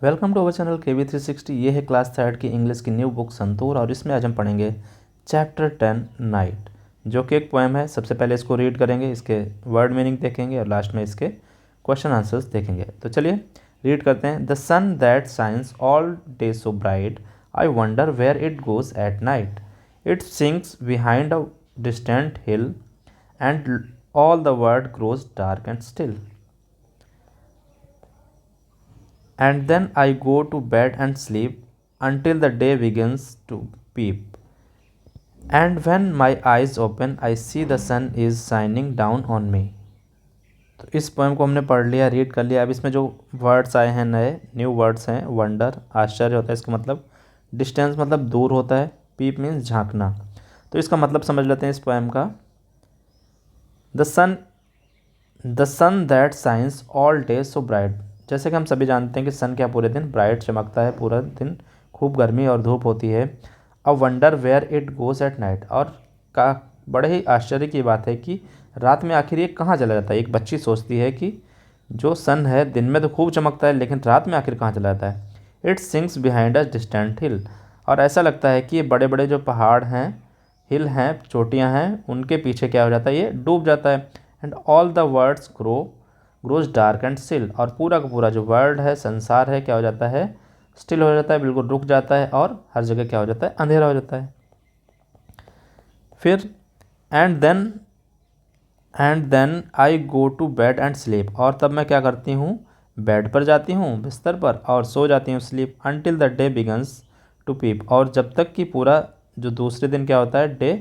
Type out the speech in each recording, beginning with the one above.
Welcome to our channel KB360। ये है class third की इंग्लिश की न्यू बुक संतूर और इसमें आज हम पढ़ेंगे चैप्टर 10 नाइट, जो कि एक पोएम है। सबसे पहले इसको रीड करेंगे, इसके वर्ड मीनिंग देखेंगे और लास्ट में इसके क्वेश्चन आंसर्स देखेंगे। तो चलिए रीड करते हैं। The sun that shines all day so bright, I wonder where it goes at night. It sinks behind a distant hill and all the world grows dark and still. And then I go to bed and sleep until the day begins to peep. And when my eyes open, I see the sun is shining down on me. तो इस poem को हमने पढ़ लिया, read कर लिया। अब इसमें जो वर्ड्स आए हैं, नए न्यू वर्ड्स हैं। वंडर आश्चर्य होता है इसका मतलब, डिस्टेंस मतलब दूर होता है, पीप मीन्स झांकना। तो इसका मतलब समझ लेते हैं इस पोएम का। The sun the sun that shines all day so bright. जैसे कि हम सभी जानते हैं कि सन क्या पूरे दिन ब्राइट चमकता है, पूरा दिन खूब गर्मी और धूप होती है। A wonder where it goes at night, और का बड़े ही आश्चर्य की बात है कि रात में आखिर ये कहाँ चला जाता है। एक बच्ची सोचती है कि जो सन है दिन में तो खूब चमकता है, लेकिन रात में आखिर कहाँ चला जाता है। It sinks behind a distant hill, और ऐसा लगता है कि ये बड़े बड़े जो पहाड़ हैं, हिल हैं, चोटियाँ हैं, उनके पीछे क्या हो जाता है, ये डूब जाता है। And all the words grows dark and still, और पूरा का पूरा जो वर्ल्ड है, संसार है, क्या हो जाता है, स्टिल हो जाता है, बिल्कुल रुक जाता है, और हर जगह क्या हो जाता है, अंधेरा हो जाता है। फिर and then I go to bed and sleep, और तब मैं क्या करती हूँ, बेड पर जाती हूँ, बिस्तर पर, और सो जाती हूँ, sleep until the day begins to peep, और जब तक कि पूरा जो दूसरे दिन क्या होता है, डे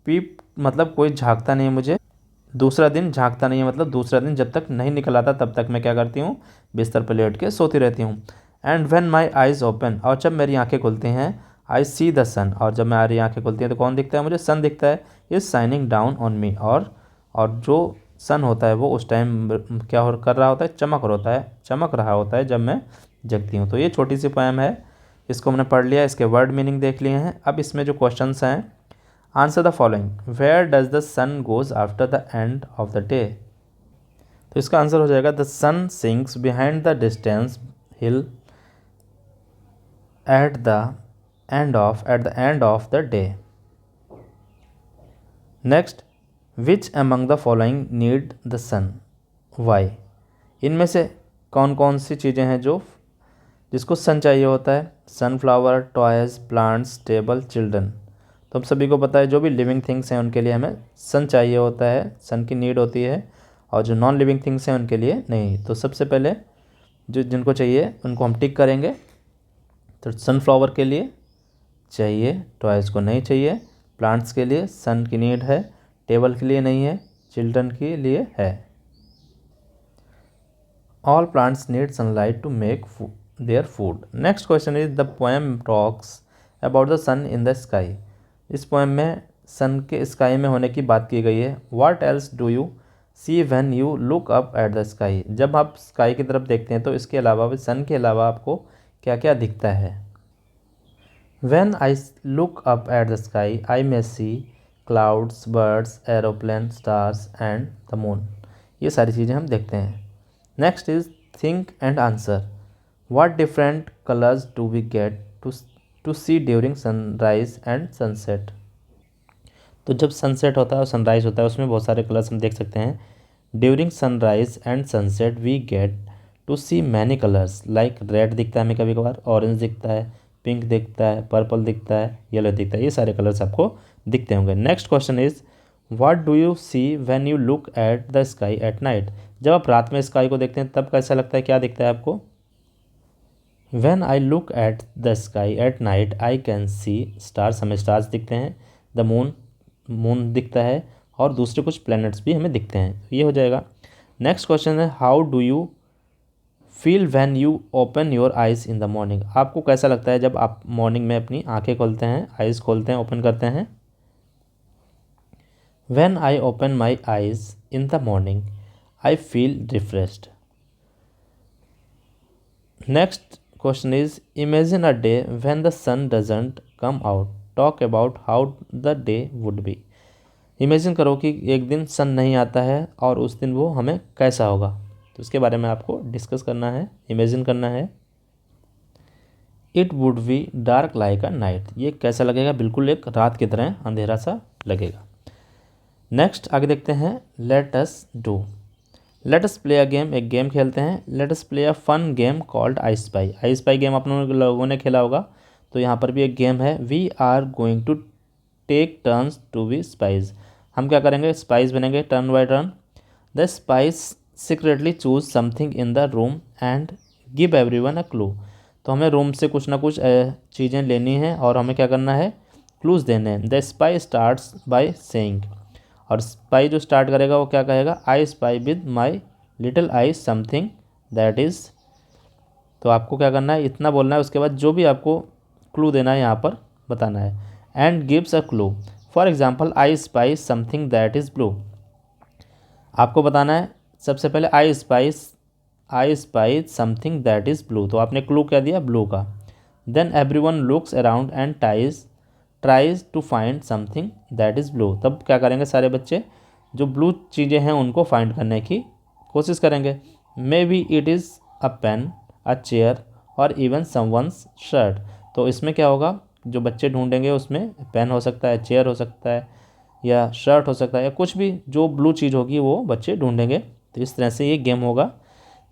पीप मतलब कोई झांकता नहीं है मुझे, दूसरा दिन झांकता नहीं है मतलब दूसरा दिन जब तक नहीं निकल आता तब तक मैं क्या करती हूँ, बिस्तर पर लेट के सोती रहती हूँ। And when my eyes open, और जब मेरी आंखें खुलती हैं, आई सी द सन, और जब मेरी आंखें खुलती हैं तो कौन दिखता है मुझे, सन दिखता है, is shining down on me, और जो सन होता है वो उस टाइम क्या हो कर रहा होता है, चमक रहा होता है जब मैं जगती हूँ। तो ये छोटी सी पोएम है, इसको हमने पढ़ लिया, इसके वर्ड मीनिंग देख लिए हैं। अब इसमें जो क्वेश्चंस हैं, answer the following. Where does the sun goes after the end of the day. तो इसका आंसर हो जाएगा the sun sinks behind the distance hill at the end of the day. Next, which among the following need the sun, why. इनमें से कौन कौन सी चीज़ें हैं जो जिसको सन चाहिए होता है। Sunflower, toys, plants, table, children. तो हम सभी को पता है जो भी लिविंग थिंग्स हैं उनके लिए हमें सन चाहिए होता है, सन की नीड होती है, और जो नॉन लिविंग थिंग्स हैं उनके लिए नहीं। तो सबसे पहले जो जिनको चाहिए उनको हम टिक करेंगे। तो सनफ्लावर के लिए चाहिए, टॉयज़ को नहीं चाहिए, प्लांट्स के लिए सन की नीड है, टेबल के लिए नहीं है, चिल्ड्रन के लिए है। All plants need sunlight to make their food. Next question is the poem talks about the sun in the sky. इस पोएम में सन के स्काई में होने की बात की गई है। What else do you see when you look up at the sky. जब आप स्काई की तरफ देखते हैं तो इसके अलावा भी, सन के अलावा आपको क्या क्या दिखता है। When I look up at the sky I may see clouds, birds, aeroplane, stars and the moon. ये सारी चीज़ें हम देखते हैं। Next is think and answer. What different colours do we get to see during sunrise and sunset. तो जब sunset होता है और सनराइज़ होता है उसमें बहुत सारे कलर्स हम देख सकते हैं। During sunrise and sunset we get to see many colours, like red दिखता है हमें कभी कभार, ऑरेंज दिखता है, पिंक दिखता है, पर्पल दिखता है, येलो दिखता है। ये सारे कलर्स आपको दिखते होंगे। Next question is what do you see when you look at the sky at night. जब आप रात में स्काई को देखते हैं तब कैसा लगता है, क्या दिखता है आपको। When I look at the sky at night I can see stars, हमें स्टार्स दिखते हैं, द मून दिखता है, और दूसरे कुछ प्लैनेट्स भी हमें दिखते हैं। ये हो जाएगा। नेक्स्ट क्वेश्चन है how do you feel when you open your eyes in the morning. आपको कैसा लगता है जब आप मॉर्निंग में अपनी आंखें खोलते हैं, आइज़ खोलते हैं, ओपन करते हैं। When I open my eyes in the morning I feel refreshed. Next question is imagine a day when the sun doesn't come out, talk about how the day would be. Imagine करो कि एक दिन सन नहीं आता है और उस दिन वो हमें कैसा होगा। तो इसके बारे में आपको डिस्कस करना है, इमेजिन करना है। It would be dark like a night. ये कैसा लगेगा, बिल्कुल एक रात की तरह अंधेरा सा लगेगा। नेक्स्ट आगे देखते हैं, let us do. Let us play a game, एक गेम खेलते हैं। Let us play a fun game called I spy. I spy game आप लोगों ने खेला होगा, तो यहाँ पर भी एक गेम है। We are going to take turns to be spies. हम क्या करेंगे, स्पाइस बनेंगे turn by turn. The spies secretly choose something in the room and give everyone a clue. तो हमें रूम से कुछ ना कुछ चीज़ें लेनी है और हमें क्या करना है, क्लूज देने हैं। The spy starts by saying, और स्पाई जो स्टार्ट करेगा वो क्या कहेगा, I spy with my little I something that is. तो आपको क्या करना है, इतना बोलना है, उसके बाद जो भी आपको क्लू देना है यहाँ पर बताना है। And gives a clue, for example I spy something that is blue. आपको बताना है सबसे पहले I spy something that is blue, तो आपने क्लू क्या दिया, ब्लू का। Then everyone looks around and tries to find something that is blue. तब क्या करेंगे सारे बच्चे, जो ब्लू चीज़ें हैं उनको फाइंड करने की कोशिश करेंगे। Maybe it is a pen, a chair और इवन समवंस शर्ट। तो इसमें क्या होगा, जो बच्चे ढूंढेंगे उसमें पेन हो सकता है, चेयर हो सकता है, या शर्ट हो सकता है, या कुछ भी जो ब्लू चीज़ होगी वो बच्चे ढूंढेंगे। तो इस तरह से ये गेम होगा,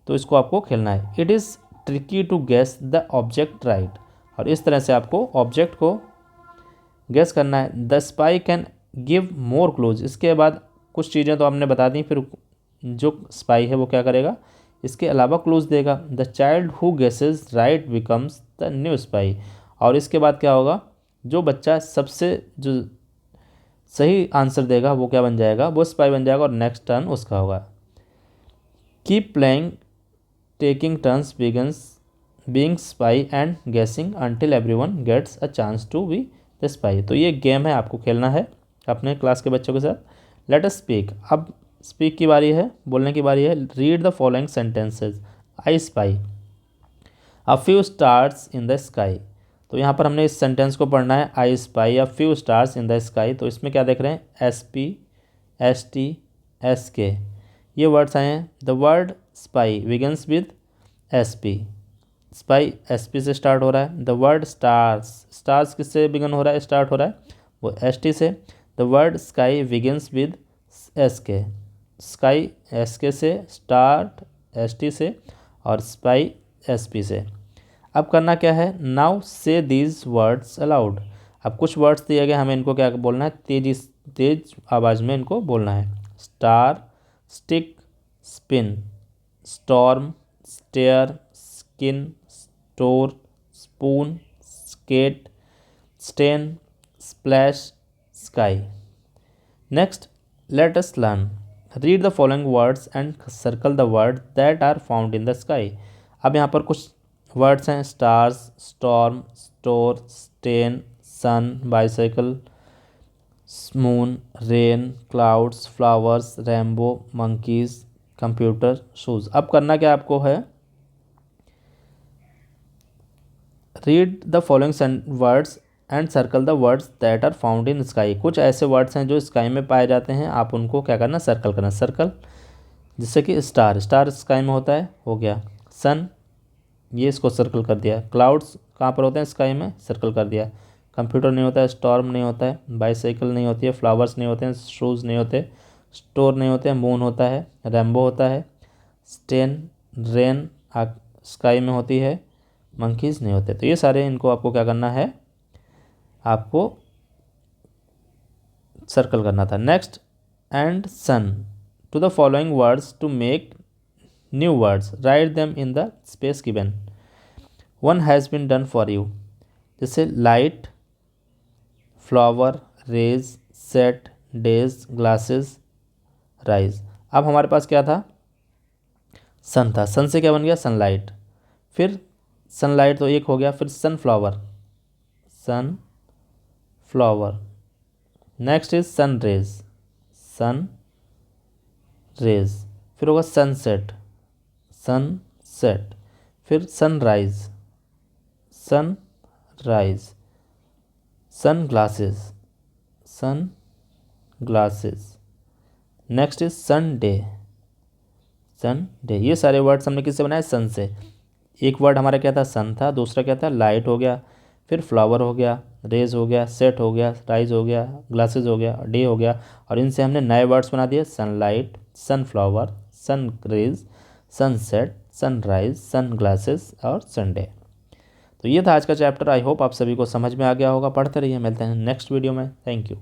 तो इसको आपको खेलना है। It is tricky to guess the object right, और इस तरह से आपको ऑब्जेक्ट को गेस करना है। The spy can give more clues, इसके बाद कुछ चीज़ें तो आपने बता दी, फिर जो स्पाई है वो क्या करेगा, इसके अलावा क्लूज देगा। The child who guesses right becomes the new spy, और इसके बाद क्या होगा, जो बच्चा सबसे जो सही आंसर देगा वो क्या बन जाएगा, वो स्पाई बन जाएगा और नेक्स्ट टर्न उसका होगा। Keep playing taking turns begins being spy and guessing until everyone gets a chance to be the spy. तो ये गेम है, आपको खेलना है अपने क्लास के बच्चों के साथ। लेट अस स्पीक, अब स्पीक की बारी है, बोलने की बारी है। Read the following sentences. I spy a few stars in the sky. तो यहाँ पर हमने इस सेंटेंस को पढ़ना है, I spy a few stars in the sky. तो इसमें क्या देख रहे हैं, S P, S T, S के, ये वर्ड्स आए हैं। The word spy begins with S P, spy S P से स्टार्ट हो रहा है। द वर्ड स्टार्स, स्टार्स किससे बिगन हो रहा है, स्टार्ट हो रहा है, वो एस टी से। The word sky begins with S के, स्काई एस के से, स्टार्ट एस टी से, और स्पाई एस पी से। अब करना क्या है, नाउ से दीज वर्ड्स अलाउड। अब कुछ वर्ड्स दिए गए, हमें इनको क्या बोलना है, तेज आवाज़ में इनको बोलना है। Star, stick, spin, storm, stair, skin, store, spoon, skate, stain, splash, sky. Next, let us learn. Read the following words and circle the word that are found in the sky. अब यहाँ पर कुछ वर्ड्स हैं, stars, storm, store, stain, sun, bicycle, moon, rain, clouds, flowers, rainbow, monkeys, computer, shoes. अब करना क्या आपको है, read the following words and circle the words that are found in sky. कुछ ऐसे वर्ड्स हैं जो स्काई में पाए जाते हैं, आप उनको क्या करना, सर्कल करना। सर्कल जिससे कि स्टार, स्टार स्काई में होता है, हो गया। सन, ये इसको सर्कल कर दिया। क्लाउड्स कहाँ पर होते हैं, स्काई में, सर्कल कर दिया। कंप्यूटर नहीं होता है, स्टॉर्म नहीं होता है, बाईसाइकिल नहीं होती है, फ्लावर्स नहीं होते हैं, शूज़ नहीं होते, स्टोर नहीं होते हैं, मून होता है, रेनबो होता है, स्टेन, रेन स्काई में होती है, मंकीज़ नहीं होते। तो ये सारे इनको आपको क्या करना है, आपको सर्कल करना था। Next, and sun to the following words to make new words, write them in the space given. One has been done for you, जैसे light, flower, rage, set, days, glasses, rise. अब हमारे पास क्या था, सन था, सन से क्या बन गया, सनलाइट। फिर सनलाइट तो एक हो गया, फिर sunflower, sun flower. Next is sun rays, sun rays. फिर होगा सनसेट, सन सेट। फिर sunrise, sun rise. Sun glasses, sun glasses. Next is sun day, sun day. ये सारे वर्ड्स हमने किससे बनाए, सन से। एक वर्ड हमारा क्या था, सन था, दूसरा क्या था, लाइट हो गया, फिर फ्लावर हो गया, रेज हो गया, सेट हो गया, राइज हो गया, ग्लासेस हो गया, डे हो गया, और इनसे हमने नए वर्ड्स बना दिए, sunlight, sunflower, sun rays, sunset, sunrise, sun glasses और संडे। तो ये था आज का चैप्टर। आई होप आप सभी को समझ में आ गया होगा। पढ़ते रहिए, मिलते हैं नेक्स्ट वीडियो में। Thank you.